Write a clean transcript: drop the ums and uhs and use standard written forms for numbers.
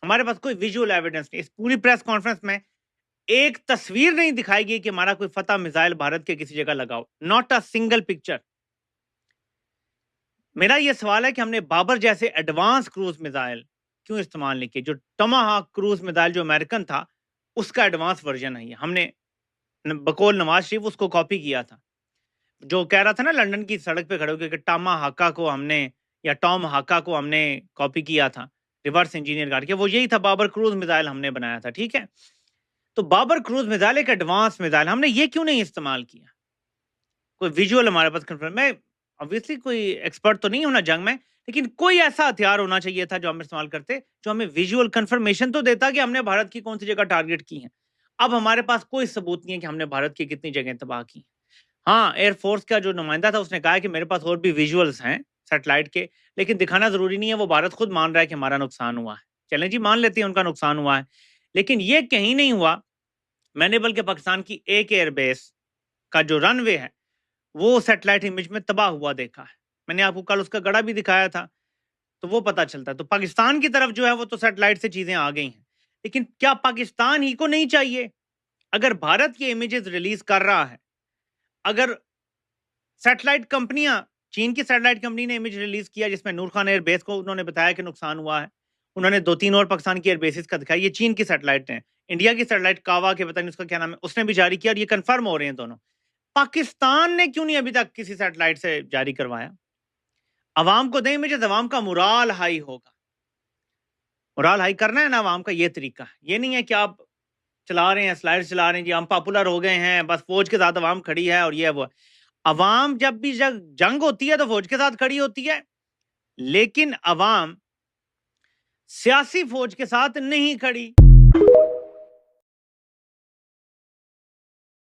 हमारे पास कोई visual evidence नहीं। इस पूरी प्रेस कॉन्फ्रेंस में एक तस्वीर नहीं दिखाई गई कि हमारा कोई फतह मिसाइल भारत के किसी जगह लगा हो। Not a single picture. मेरा ये सवाल है कि हमने बाबर जैसे एडवांस क्रूज मिसाइल क्यों इस्तेमाल नहीं किए? जो टमाहाक क्रूज मिसाइल जो अमेरिकन था, उसका एडवांस वर्जन है ये। हमने बकौल नवाज शरीफ उसको कॉपी किया था। जो कह रहा था ना लंदन की सड़क पे खड़े होकर कि टमाहाका को हमने या टॉम हाका को हमने कॉपी किया था, रिवर्स इंजीनियर करके, वो यही था। बाबर क्रूज मिसाइल हमने बनाया था, ठीक है? तो बाबर क्रूज मिसाइल एक एडवांस मिसाइल, हमने ये क्यों नहीं इस्तेमाल किया? कोई विजुअल हमारे पास कंफर्म, मैं ऑब्वियसली कोई एक्सपर्ट तो नहीं हूं ना जंग में, लेकिन कोई ऐसा हथियार होना चाहिए था जो हम इस्तेमाल करते, जो हमें विजुअल कंफर्मेशन तो देता कि हमने भारत की कौन सी जगह टारगेट की है। अब हमारे पास कोई सबूत नहीं है कि हमने भारत की कितनी जगह तबाह की। हाँ, एयरफोर्स का जो नुमाइंदा था उसने कहा है कि मेरे पास और भी विजुअल्स हैं सैटेलाइट के, लेकिन दिखाना जरूरी नहीं है। वो भारत खुद मान रहा है कि हमारा नुकसान हुआ है। चलें जी, मान लेते हैं उनका नुकसान हुआ है, लेकिन ये कहीं नहीं हुआ। मैंने बल्कि पाकिस्तान की एक एयरबेस का जो रनवे है वो सैटेलाइट इमेज में तबाह हुआ देखा है। मैंने आपको कल उसका गड़ा भी दिखाया था, तो वो पता चलता है। तो पाकिस्तान की तरफ जो है वो तो सैटेलाइट से चीजें आ गई हैं, लेकिन क्या पाकिस्तान ही को नहीं चाहिए? अगर भारत ये इमेजेस रिलीज कर रहा है, अगर सैटेलाइट कंपनियां, चीन की सैटेलाइट कंपनी ने इमेज रिलीज किया जिसमें नूर खान एयरबेस को उन्होंने बताया कि नुकसान हुआ है, उन्होंने 2-3 और पाकिस्तान की एयरबेसेस का दिखाया, ये चीन की सैटेलाइट है। इंडिया की सैटेलाइट कावा के पता नहीं उसका क्या नाम है, उसने भी जारी किया और ये कंफर्म हो रहे हैं दोनों। पाकिस्तान ने क्यों नहीं अभी तक किसी सैटेलाइट से जारी करवाया? अवाम को दें इमेजेस, अवाम का मुराल हाई होगा। मुराल हाई करना है ना अवाम का, ये तरीका है। ये नहीं है कि आप चला रहे हैं, स्लाइड चला रहे हैं जी, हम पॉपुलर हो गए हैं, बस फौज के साथ अवाम खड़ी है और ये है वो है। अवाम जब भी जंग होती है तो फौज के साथ खड़ी होती है, लेकिन अवाम सियासी फौज के साथ नहीं खड़ी।